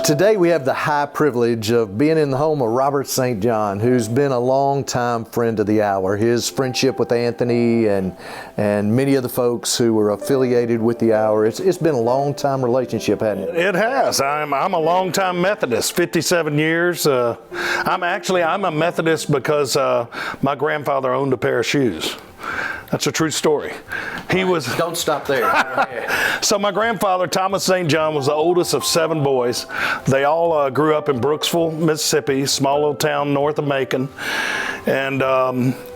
Today we have the high privilege of being in the home of Robert St. John, who's been a long-time friend of the hour. His friendship with Anthony and many of the folks who were affiliated with the hour, it's been a long-time relationship, hasn't it? It has. I'm a long-time Methodist, 57 years. I'm a Methodist because my grandfather owned a pair of shoes. That's a true story. Don't stop there. So my grandfather, Thomas St. John, was the oldest of 7 boys. They all grew up in Brooksville, Mississippi, small little town north of Macon. And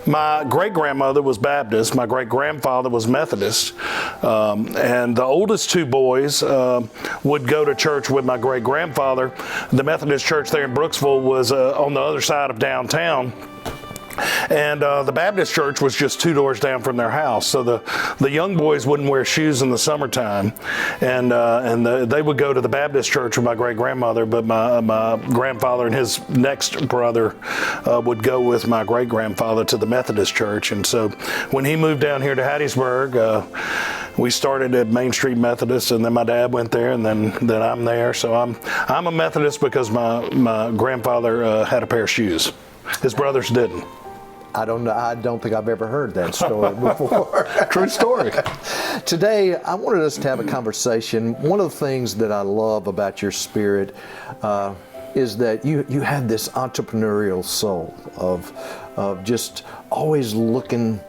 my great-grandmother was Baptist. My great-grandfather was Methodist. And the oldest 2 boys would go to church with my great-grandfather. The Methodist church there in Brooksville was on the other side of downtown. And the Baptist church was just 2 doors down from their house. So the young boys wouldn't wear shoes in the summertime. And they would go to the Baptist church with my great-grandmother, but my grandfather and his next brother would go with my great-grandfather to the Methodist church. And so when he moved down here to Hattiesburg, we started at Main Street Methodist, and then my dad went there, and then I'm there. So I'm a Methodist because my grandfather had a pair of shoes. His brothers didn't. I don't think I've ever heard that story before. True story. Today, I wanted us to have a conversation. One of the things that I love about your spirit is that you have this entrepreneurial soul of just always looking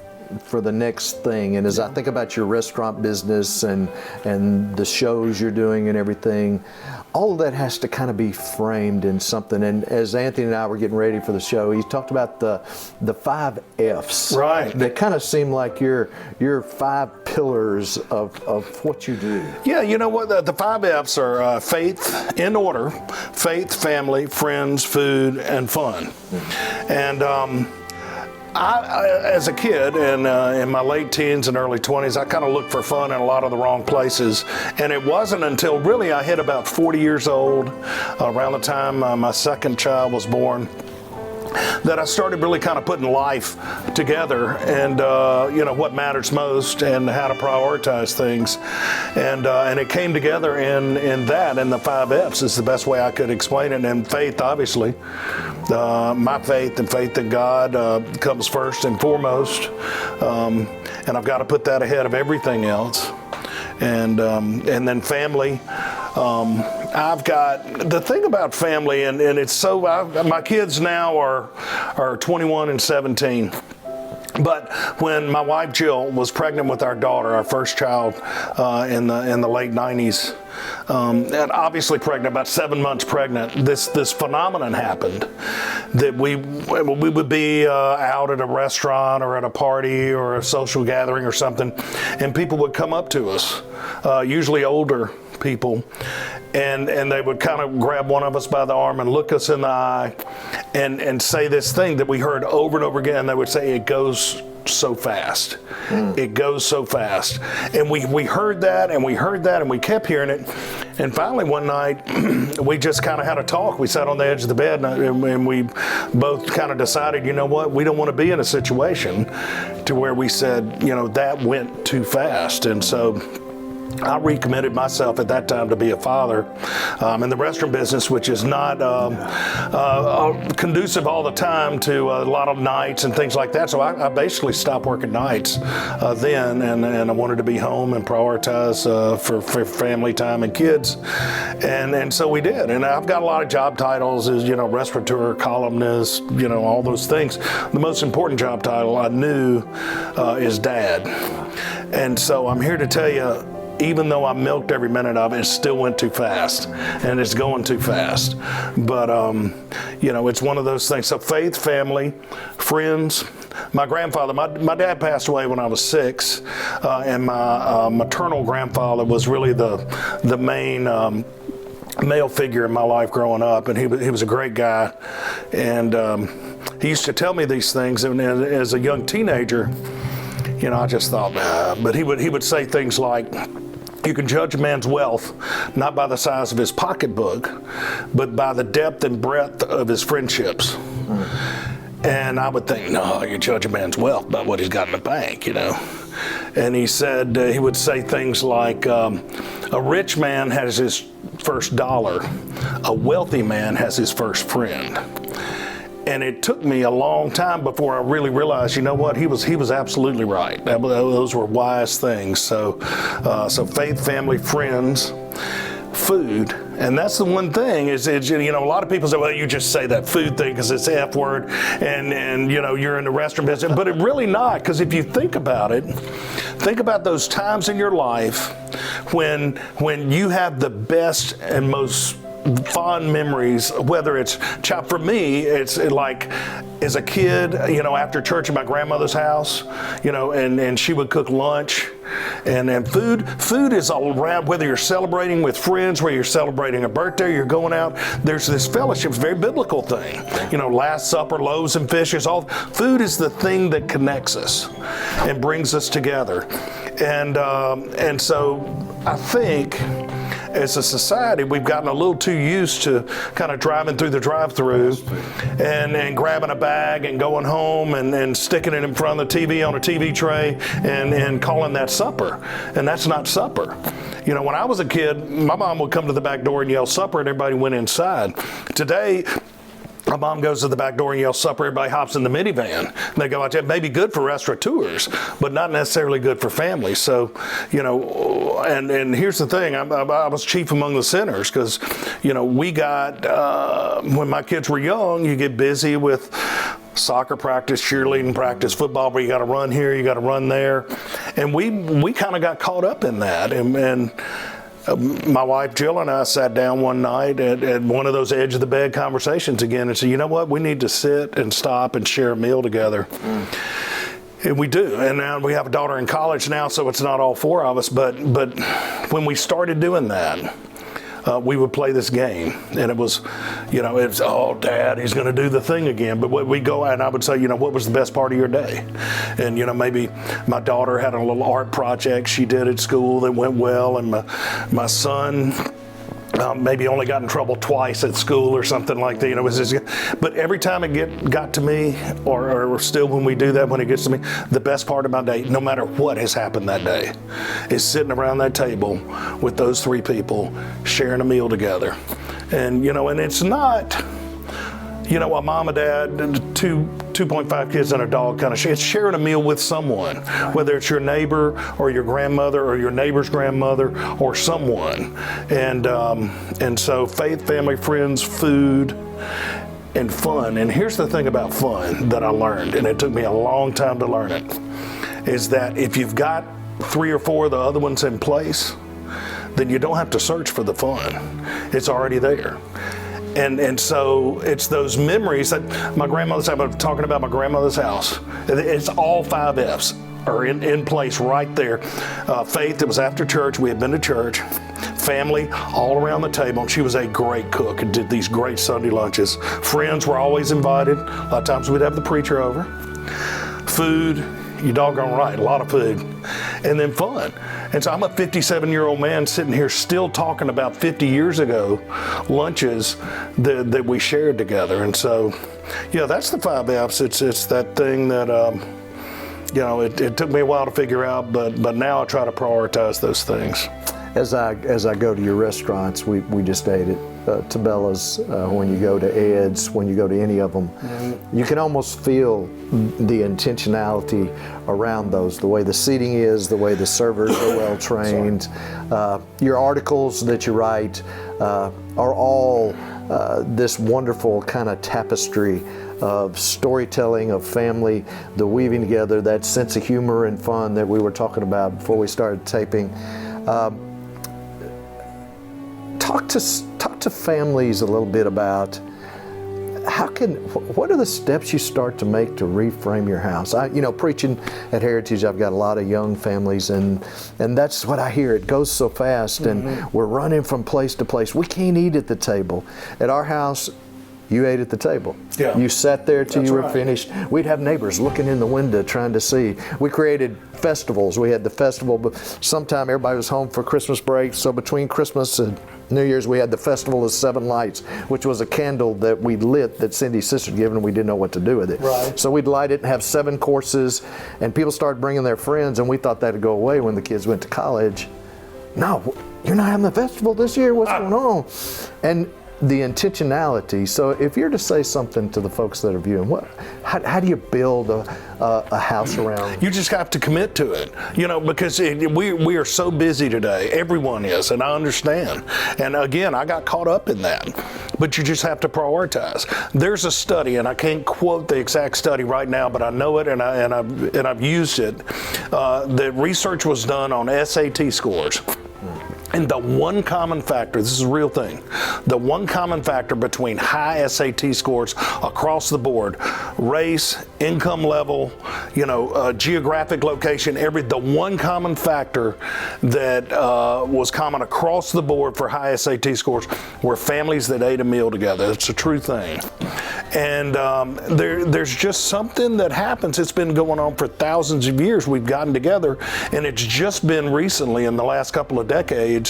for the next thing. And as I think about your restaurant business and the shows you're doing and everything, all of that has to kind of be framed in something. And as Anthony and I were getting ready for the show, he talked about the 5 F's. Right. That kind of seem like your 5 pillars of what you do. Yeah, you know what? The 5 F's are faith, in order: faith, family, friends, food, and fun. And I, as a kid and in my late teens and early 20s, I kind of looked for fun in a lot of the wrong places. And it wasn't until really I hit about 40 years old, around the time my second child was born, that I started really kind of putting life together and, what matters most and how to prioritize things. And it came together in that, and the 5 F's is the best way I could explain it. And faith, obviously. My faith and faith in God comes first and foremost. And I've got to put that ahead of everything else. And then family. I've got the thing about family, and it's so, my kids now are 21 and 17. But when my wife Jill was pregnant with our daughter, our first child, in the late 90s, and obviously pregnant, about 7 months pregnant, this phenomenon happened that we would be out at a restaurant or at a party or a social gathering or something, and people would come up to us, usually older people, and they would kind of grab one of us by the arm and look us in the eye and say this thing that we heard over and over again. They would say, "It goes so fast. It goes so fast." And we heard that and we heard that and we kept hearing it. And finally one night we just kind of had a talk. We sat on the edge of the bed and we both kind of decided, you know what, we don't want to be in a situation to where we said, that went too fast. And so I recommitted myself at that time to be a father in the restaurant business, which is not conducive all the time to a lot of nights and things like that. So I basically stopped working nights then, and I wanted to be home and prioritize for family time and kids. And so we did. And I've got a lot of job titles as, restaurateur, columnist, all those things. The most important job title I knew is dad. And so I'm here to tell you, even though I milked every minute of it, it still went too fast, and it's going too fast. But, it's one of those things. So faith, family, friends. My grandfather, my dad passed away when I was 6, and my maternal grandfather was really the main male figure in my life growing up, and he was a great guy. And he used to tell me these things, and as a young teenager, I just thought, but he would say things like, "You can judge a man's wealth not by the size of his pocketbook, but by the depth and breadth of his friendships." And I would think, no, you judge a man's wealth by what he's got in the bank, And he said, he would say things like, a rich man has his first dollar, a wealthy man has his first friend. And it took me a long time before I really realized, you know what, he was absolutely right. Those were wise things. So faith, family, friends, food. And that's the one thing is a lot of people say, well, you just say that food thing because it's the F word and you're in the restaurant business, but it really not, because if you think about it, think about those times in your life when you have the best and most fond memories, whether it's for me, it's like as a kid, after church at my grandmother's house, and she would cook lunch. And food is all around, whether you're celebrating with friends, whether you're celebrating a birthday, you're going out, there's this fellowship, it's a very biblical thing. Last Supper, loaves and fishes, food is the thing that connects us and brings us together. And so I think as a society, we've gotten a little too used to kind of driving through the drive-through and grabbing a bag and going home and sticking it in front of the TV on a TV tray and calling that supper. And that's not supper. When I was a kid, my mom would come to the back door and yell supper and everybody went inside. Today, my mom goes to the back door and yells supper, everybody hops in the minivan. And they go out there. It may be good for restaurateurs, but not necessarily good for families. So, and here's the thing, I was chief among the sinners because, we got, when my kids were young, you get busy with soccer practice, cheerleading practice, football, where you got to run here, you got to run there. And we kind of got caught up in that. And my wife Jill and I sat down one night at one of those edge of the bed conversations again and said, you know what, we need to sit and stop and share a meal together. And we do. And now we have a daughter in college now, so it's not all four of us. But when we started doing that, we would play this game, and it was, oh, Dad, he's going to do the thing again. But we go out, and I would say, what was the best part of your day? And, maybe my daughter had a little art project she did at school that went well, and my son maybe only got in trouble twice at school or something like that. It was just, but every time it got to me, or still when we do that, when it gets to me, the best part of my day, no matter what has happened that day, is sitting around that table with those three people sharing a meal together. And and it's not a mom, a dad, 2.5 kids and a dog kind of share. It's sharing a meal with someone, whether it's your neighbor or your grandmother or your neighbor's grandmother or someone. And so faith, family, friends, food, and fun. And here's the thing about fun that I learned, and it took me a long time to learn it, is that if you've got 3 or 4 of the other ones in place, then you don't have to search for the fun. It's already there. And so it's those memories that my grandmother's house, I'm talking about my grandmother's house. It's all 5 F's are in place right there. Faith, it was after church. We had been to church. Family, all around the table. And she was a great cook and did these great Sunday lunches. Friends were always invited. A lot of times we'd have the preacher over. Food, you doggone right, a lot of food. And then fun. And so I'm a 57-year-old man sitting here still talking about 50 years ago lunches that we shared together. And so, that's the 5 F's. It's that thing that, it took me a while to figure out, but now I try to prioritize those things. As I go to your restaurants, we just ate at Tabella's, when you go to Ed's, when you go to any of them, you can almost feel the intentionality around those, the way the seating is, the way the servers are well trained. Your articles that you write are all this wonderful kind of tapestry of storytelling, of family, the weaving together, that sense of humor and fun that we were talking about before we started taping. Talk to families a little bit about what are the steps you start to make to reframe your house? Preaching at Heritage, I've got a lot of young families, and that's what I hear. It goes so fast, and we're running from place to place. We can't eat at the table. At our house, you ate at the table. Yeah. You sat there till That's you were right. finished. We'd have neighbors looking in the window trying to see. We created festivals. We had the festival, but sometime everybody was home for Christmas break. So between Christmas and New Year's, we had the Festival of Seven Lights, which was a candle that we lit that Cindy's sister had given, and we didn't know what to do with it. Right. So we'd light it and have 7 courses, and people started bringing their friends, and we thought that'd go away when the kids went to college. No, you're not having the festival this year? What's going on? And the intentionality. So if you're to say something to the folks that are viewing, how do you build a house around? You just have to commit to it, because we are so busy today. Everyone is, and I understand. And again, I got caught up in that. But you just have to prioritize. There's a study, and I can't quote the exact study right now, but I know it, and I've used it. The research was done on SAT scores. And the one common factor, this is a real thing, the one common factor between high SAT scores across the board, race, income level, geographic location, the one common factor that was common across the board for high SAT scores were families that ate a meal together. It's a true thing. And there's just something that happens. It's been going on for thousands of years. We've gotten together, and it's just been recently in the last couple of decades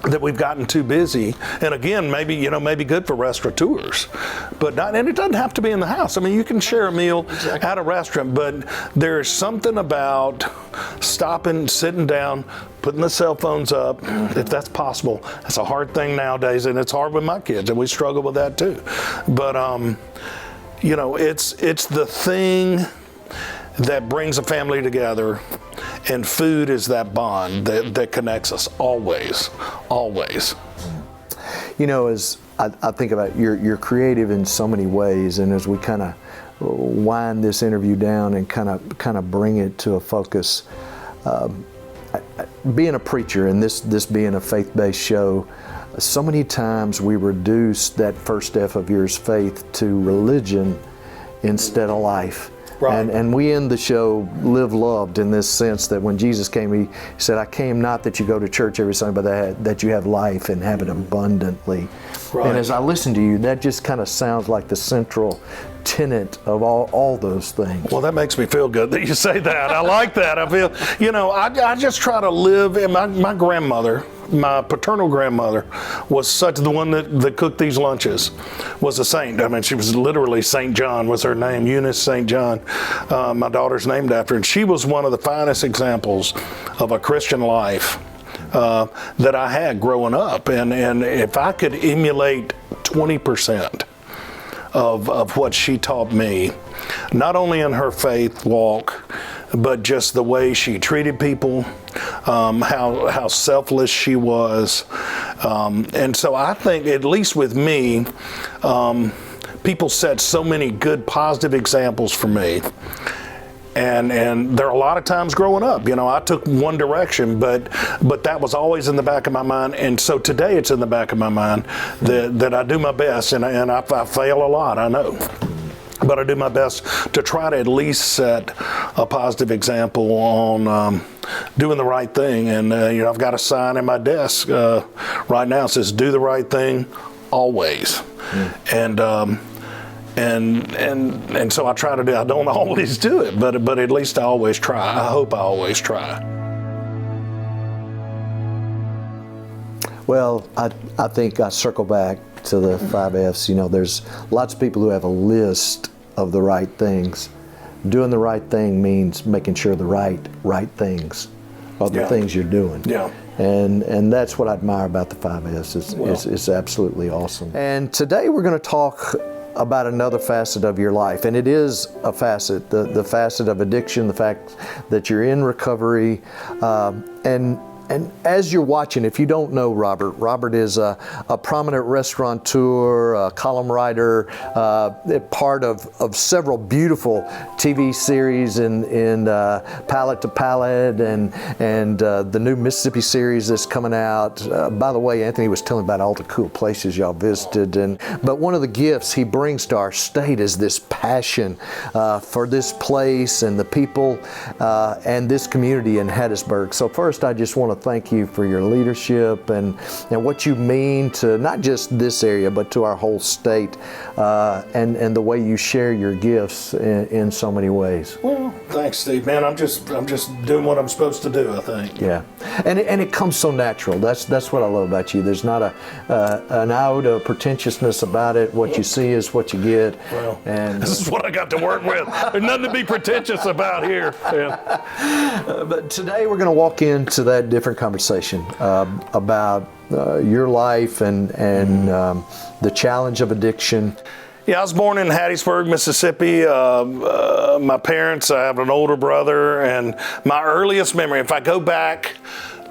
that we've gotten too busy. And again, maybe good for restaurateurs, but and it doesn't have to be in the house. I mean, you can share a meal at a restaurant, but there's something about stopping, sitting down, putting the cell phones up, if that's possible. That's a hard thing nowadays, and it's hard with my kids, and we struggle with that too. But it's the thing that brings a family together, and food is that bond that connects us always. As I think about you're creative in so many ways, and as we kind of wind this interview down and kind of bring it to a focus, being a preacher and this being a faith-based show, so many times we reduce that first F of yours, faith, to religion instead of life. Right. And we end the show live loved in this sense that when Jesus came, he said, I came not that you go to church every Sunday, but that you have life and have it abundantly. Right. And as I listen to you, that just kind of sounds like the central tenet of all those things. Well, that makes me feel good that you say that. I like that. I feel, I just try to live, and my grandmother, my paternal grandmother, was such the one that cooked these lunches, was a saint. I mean, she was literally St. John was her name, Eunice St. John. My daughter's named after her, and she was one of the finest examples of a Christian life that I had growing up. And if I could emulate 20% of what she taught me, not only in her faith walk, but just the way she treated people, how selfless she was. And so I think, at least with me, people set so many good, positive examples for me. And there are a lot of times growing up, I took one direction, but that was always in the back of my mind. And so today it's in the back of my mind that I do my best, and I fail a lot, I know. But I do my best to try to at least set a positive example on doing the right thing. And I've got a sign in my desk right now that says, "Do the right thing always." And so I try to do. I don't always do it, but at least I always try. I hope I always try. Well, I think I circle back to the 5 F's. There's lots of people who have a list of the right things. Doing the right thing means making sure the right things are the things you're doing. Yeah. And that's what I admire about the 5 F's. It's absolutely awesome. And today we're going to talk about another facet of your life, and it is a facet, the facet of addiction, the fact that you're in recovery, and as you're watching, if you don't know Robert is a prominent restaurateur, a column writer, part of several beautiful TV series in Palate to Palate and the new Mississippi series that's coming out. By the way, Anthony was telling about all the cool places y'all visited, but one of the gifts he brings to our state is this passion for this place and the people and this community in Hattiesburg. So first, I just want to to thank you for your leadership and what you mean to not just this area, but to our whole state, and the way you share your gifts in so many ways. Well, thanks, Steve. Man, I'm just doing what I'm supposed to do, I think. Yeah, and it comes so natural. That's what I love about you. There's not an iota of pretentiousness about it. What you see is what you get. Well, and this is what I got to work with. There's nothing to be pretentious about here. Yeah. But today we're going to walk into that different conversation about your life and the challenge of addiction. Yeah, I was born in Hattiesburg, Mississippi. My parents, I have an older brother, and my earliest memory, if I go back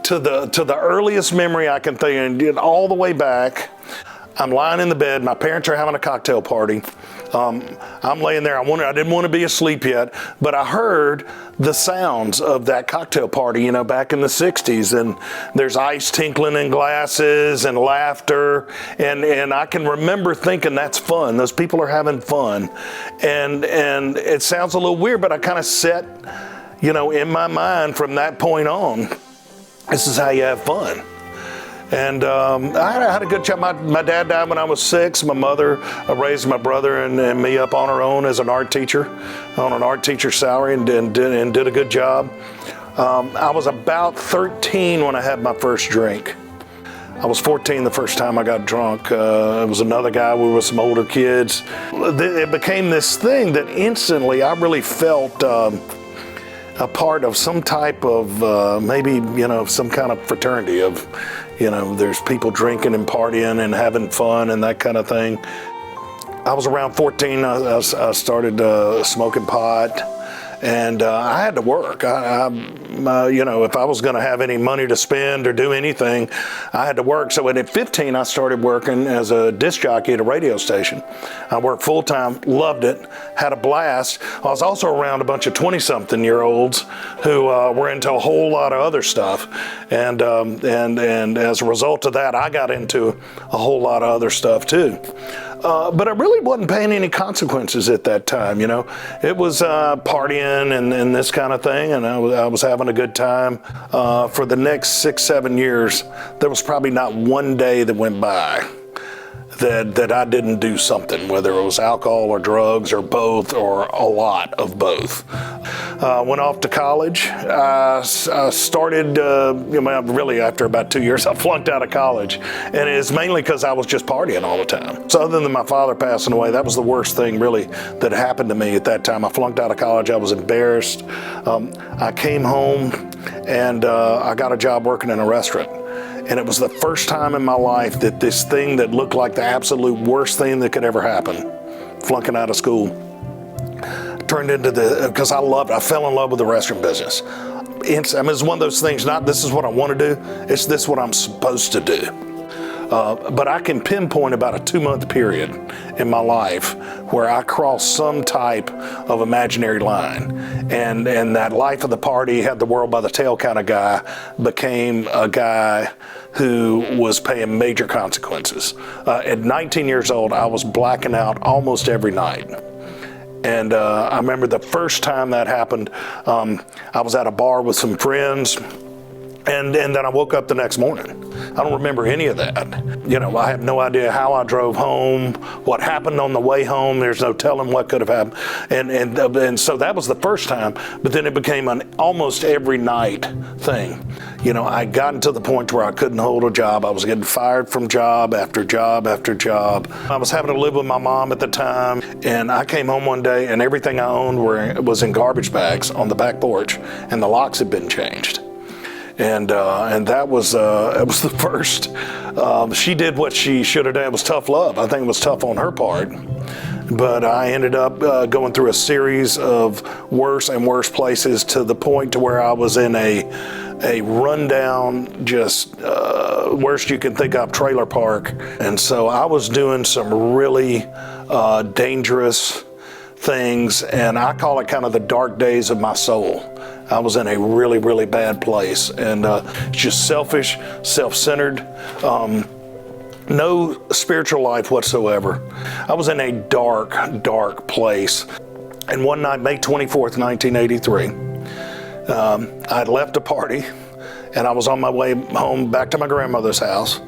to the earliest memory I can think, and get all the way back, I'm lying in the bed. My parents are having a cocktail party. I'm laying there. I didn't want to be asleep yet, but I heard the sounds of that cocktail party, back in the 60s. And there's ice tinkling in glasses and laughter. And I can remember thinking that's fun. Those people are having fun. And it sounds a little weird, but I kind of set, in my mind from that point on, this is how you have fun. And I had a good job. My dad died when I was 6. My mother raised my brother and me up on her own as an art teacher, on an art teacher's salary, and did a good job. I was about 13 when I had my first drink. I was 14 the first time I got drunk. It was another guy. We were some older kids. It became this thing that instantly I really felt a part of some type of maybe, some kind of fraternity of, there's people drinking and partying and having fun and that kind of thing. I was around 14, I started smoking pot, and I had to work. If I was going to have any money to spend or do anything, I had to work. So at 15, I started working as a disc jockey at a radio station. I worked full time, loved it, had a blast. I was also around a bunch of 20-something-year-olds who were into a whole lot of other stuff, and as a result of that, I got into a whole lot of other stuff too. But I really wasn't paying any consequences at that time, It was partying and this kind of thing, and I was having a good time. For the next 6-7 years, there was probably not one day that went by that I didn't do something, whether it was alcohol or drugs or both or a lot of both. Went off to college. I started, really after about 2 years, I flunked out of college. And it's mainly because I was just partying all the time. So other than my father passing away, that was the worst thing really that happened to me at that time. I flunked out of college. I was embarrassed. I came home and I got a job working in a restaurant. And it was the first time in my life that this thing that looked like the absolute worst thing that could ever happen, flunking out of school, turned into because I fell in love with the restaurant business. It's one of those things, not this is what I want to do, it's this what I'm supposed to do. But I can pinpoint about a 2-month period in my life where I crossed some type of imaginary line. And that life of the party, had the world by the tail kind of guy, became a guy who was paying major consequences. At 19 years old, I was blacking out almost every night. And I remember the first time that happened, I was at a bar with some friends, and then I woke up the next morning. I don't remember any of that. I have no idea how I drove home, what happened on the way home. There's no telling what could have happened. And so that was the first time, but then it became an almost every night thing. I gotten to the point where I couldn't hold a job. I was getting fired from job after job after job. I was having to live with my mom at the time, and I came home one day and everything I owned was in garbage bags on the back porch, and the locks had been changed. And that was it was the first. She did what she should have done. It was tough love. I think it was tough on her part. But I ended up going through a series of worse and worse places to the point to where I was in a rundown, just worst you can think of, trailer park. And so I was doing some really dangerous things, and I call it kind of the dark days of my soul. I was in a really, really bad place, and just selfish, self-centered, no spiritual life whatsoever. I was in a dark, dark place. And one night, May 24th, 1983, I'd left a party, and I was on my way home back to my grandmother's house.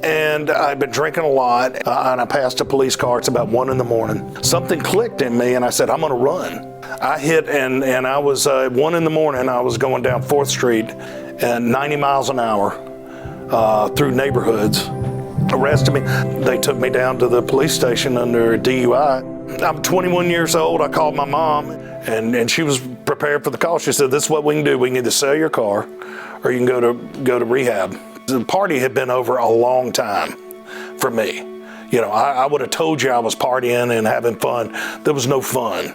And I'd been drinking a lot, and I passed a police car. It's about 1 a.m. Something clicked in me, and I said, I'm going to run. I hit, and I was, 1 a.m, I was going down 4th Street at 90 miles an hour through neighborhoods. Arrested me. They took me down to the police station under DUI. I'm 21 years old. I called my mom, and she was prepared for the call. She said, this is what we can do. We can either sell your car or you can go to rehab. The party had been over a long time for me. You know, I would have told you I was partying and having fun. There was no fun.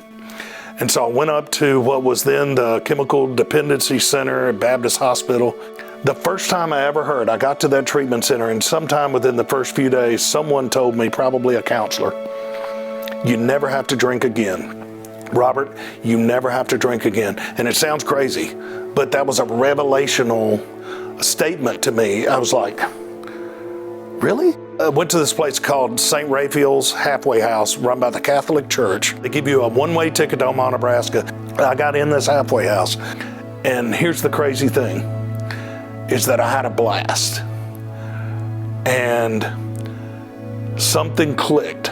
And so I went up to what was then the Chemical Dependency Center at Baptist Hospital. The first time I ever heard, I got to that treatment center, and sometime within the first few days, someone told me, probably a counselor, you never have to drink again. Robert, you never have to drink again. And it sounds crazy, but that was a revelational statement to me. I was like, really? I went to this place called St. Raphael's Halfway House, run by the Catholic Church. They give you a one-way ticket to Omaha, Nebraska. I got in this halfway house, and here's the crazy thing, is that I had a blast. And something clicked.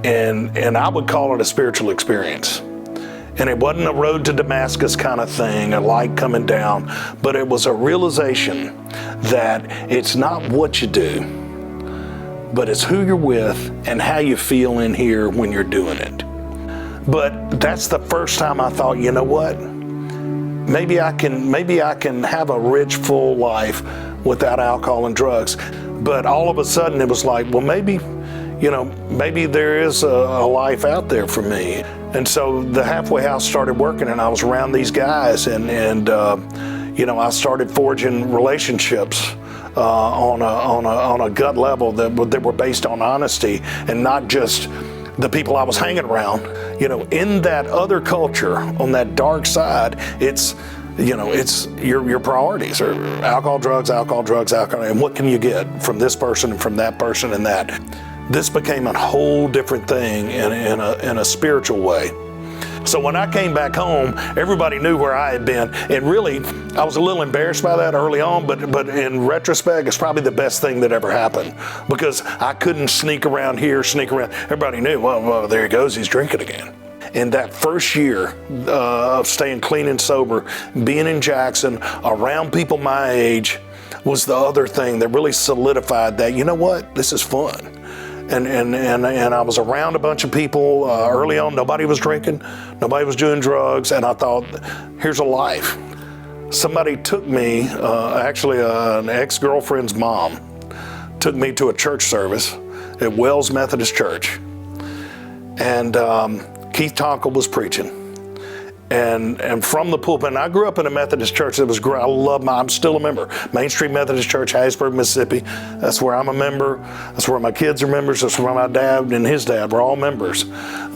And I would call it a spiritual experience. And it wasn't a road to Damascus kind of thing, a light coming down, but it was a realization that it's not what you do, but it's who you're with and how you feel in here when you're doing it. But that's the first time I thought, you know what? Maybe I can have a rich, full life without alcohol and drugs. But all of a sudden it was like, well, maybe there is a life out there for me. And so the halfway house started working, and I was around these guys, and I started forging relationships on a gut level that were based on honesty, and not just the people I was hanging around. You know, in that other culture, on that dark side, it's your priorities are alcohol, drugs, and what can you get from this person and from that person and that. This became a whole different thing in a spiritual way. So when I came back home, everybody knew where I had been. And really, I was a little embarrassed by that early on, but in retrospect, it's probably the best thing that ever happened, because I couldn't sneak around here, sneak around. Everybody knew, well, there he goes, he's drinking again. In that first year of staying clean and sober, being in Jackson, around people my age, was the other thing that really solidified that, you know what, this is fun. And I was around a bunch of people early on. Nobody was drinking, nobody was doing drugs, and I thought, here's a life. Somebody took me, actually an ex-girlfriend's mom, took me to a church service at Wells Methodist Church. And Keith Tonkel was preaching. And from the pulpit, and I grew up in a Methodist church that was great. I'm still a member. Main Street Methodist Church, Hattiesburg, Mississippi. That's where I'm a member. That's where my kids are members. That's where my dad and his dad were all members.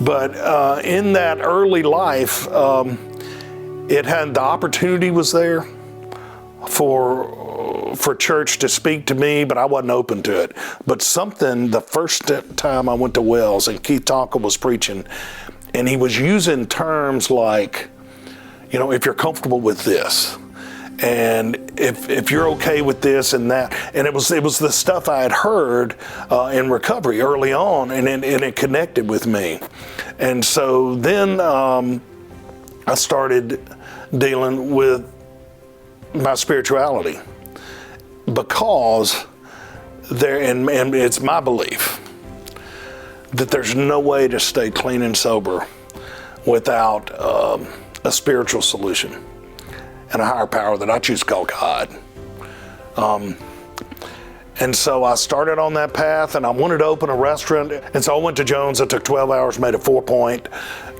But in that early life, it had, the opportunity was there for church to speak to me, but I wasn't open to it. But something, the first time I went to Wells and Keith Tonkel was preaching, and he was using terms like, if you're comfortable with this, and if you're okay with this and that, and it was the stuff I had heard in recovery early on, and it connected with me. And so then I started dealing with my spirituality, because and it's my belief that there's no way to stay clean and sober without a spiritual solution and a higher power that I choose to call God. And so I started on that path, and I wanted to open a restaurant. And so I went to Jones. I took 12 hours, made a 4-point,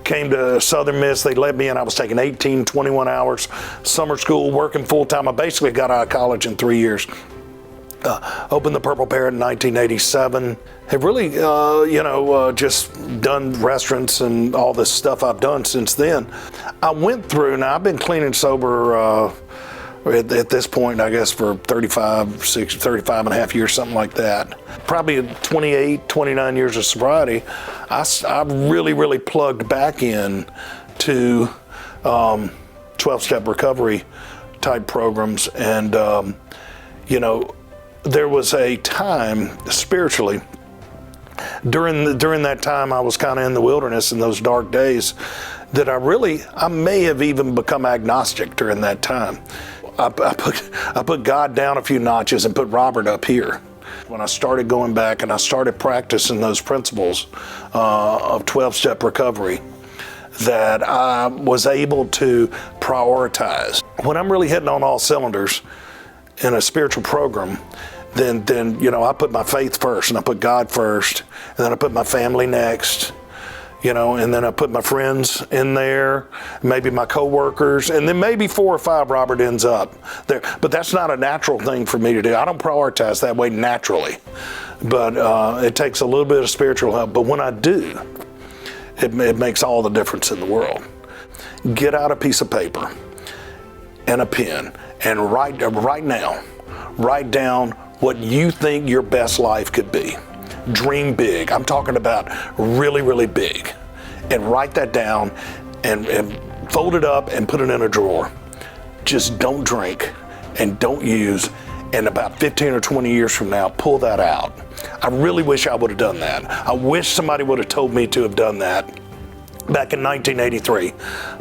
came to Southern Miss. They let me in. I was taking 18, 21 hours, summer school, working full time. I basically got out of college in 3 years. Opened the Purple Parrot in 1987. Have really, just done restaurants and all this stuff I've done since then. I went through, now I've been clean and sober at this point, I guess, for 35 and a half years, something like that. Probably 28, 29 years of sobriety. I really, really plugged back in to 12-step recovery type programs. And, you know, there was a time spiritually during that time I was kind of in the wilderness in those dark days that I may have even become agnostic during that time. I put God down a few notches and put Robert up here. When I started going back and I started practicing those principles of 12-step recovery, that I was able to prioritize. When I'm really hitting on all cylinders in a spiritual program, then you know, I put my faith first, and I put God first, and then I put my family next, you know, and then I put my friends in there, maybe my coworkers, and then maybe 4 or 5 Robert ends up there. But that's not a natural thing for me to do. I don't prioritize that way naturally, but it takes a little bit of spiritual help. But when I do, it makes all the difference in the world. Get out a piece of paper and a pen and write down what you think your best life could be. Dream big. I'm talking about really, really big. And write that down and fold it up and put it in a drawer. Just don't drink and don't use. And about 15 or 20 years from now, pull that out. I really wish I would have done that. I wish somebody would have told me to have done that back in 1983,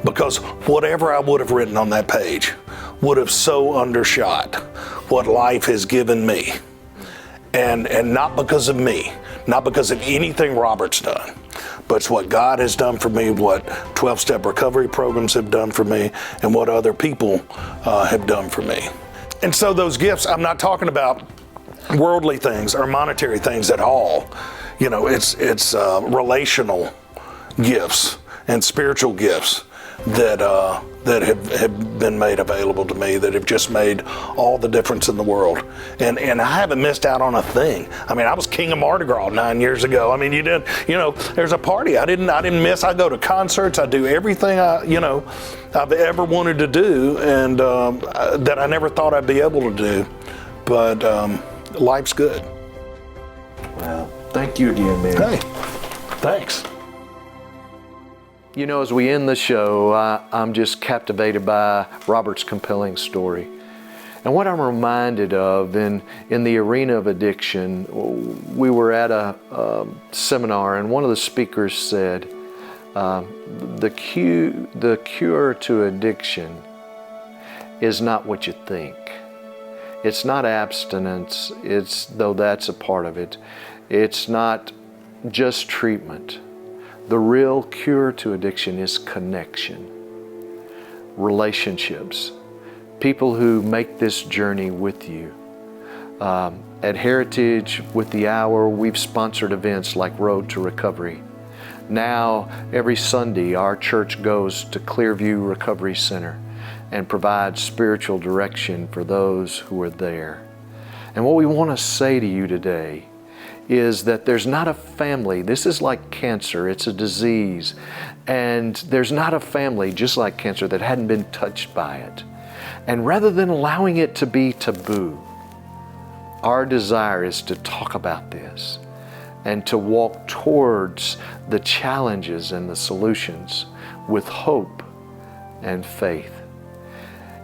because whatever I would have written on that page would have so undershot what life has given me. And not because of me, not because of anything Robert's done, but it's what God has done for me, what 12-step recovery programs have done for me, and what other people have done for me. And so those gifts, I'm not talking about worldly things or monetary things at all. You know, it's relational gifts and spiritual gifts that have been made available to me, that have just made all the difference in the world. And I haven't missed out on a thing. I mean, I was king of Mardi Gras 9 years ago. I mean, there's a party. I didn't miss. I go to concerts. I do everything I've ever wanted to do, and that I never thought I'd be able to do. But life's good. Well, thank you again, man. Hey, thanks. You know, as we end the show, I'm just captivated by Robert's compelling story. And what I'm reminded of in the arena of addiction, we were at a seminar, and one of the speakers said, the cure to addiction is not what you think. It's not abstinence, though that's a part of it. It's not just treatment. The real cure to addiction is connection, relationships, people who make this journey with you. At Heritage, with the Hour, we've sponsored events like Road to Recovery. Now, every Sunday, our church goes to Clearview Recovery Center and provides spiritual direction for those who are there. And what we want to say to you today is that there's not a family. This is like cancer. It's a disease. And there's not a family, just like cancer, that hadn't been touched by it. And rather than allowing it to be taboo, our desire is to talk about this and to walk towards the challenges and the solutions with hope and faith.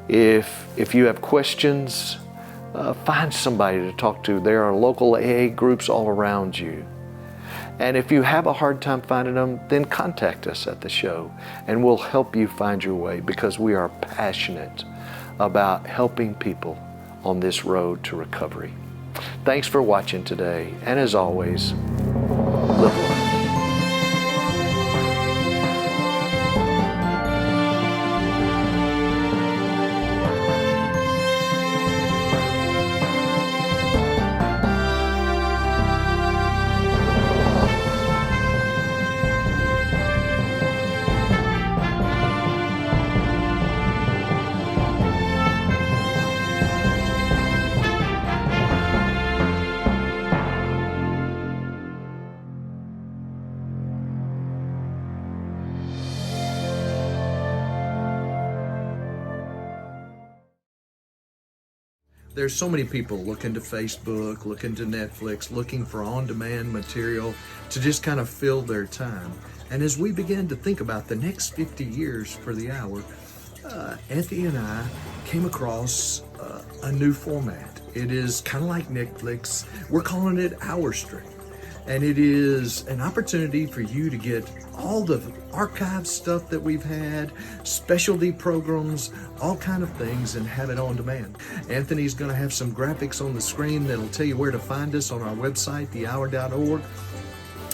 If you have questions, find somebody to talk to. There are local AA groups all around you. And if you have a hard time finding them, then contact us at the show and we'll help you find your way, because we are passionate about helping people on this road to recovery. Thanks for watching today, and as always, live life. There's so many people looking to Facebook, looking to Netflix, looking for on-demand material to just kind of fill their time. And as we begin to think about the next 50 years for the Hour, Anthony and I came across a new format. It is kind of like Netflix. We're calling it Our Stream. And it is an opportunity for you to get all the archive stuff that we've had, specialty programs, all kind of things, and have it on demand. Anthony's going to have some graphics on the screen that'll tell you where to find us on our website, thehour.org.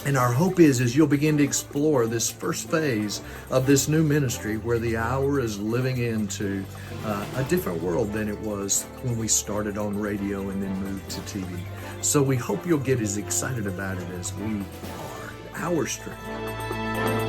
And our hope is you'll begin to explore this first phase of this new ministry where the Hour is living into a different world than it was when we started on radio and then moved to TV. So we hope you'll get as excited about it as we are. Our Stream.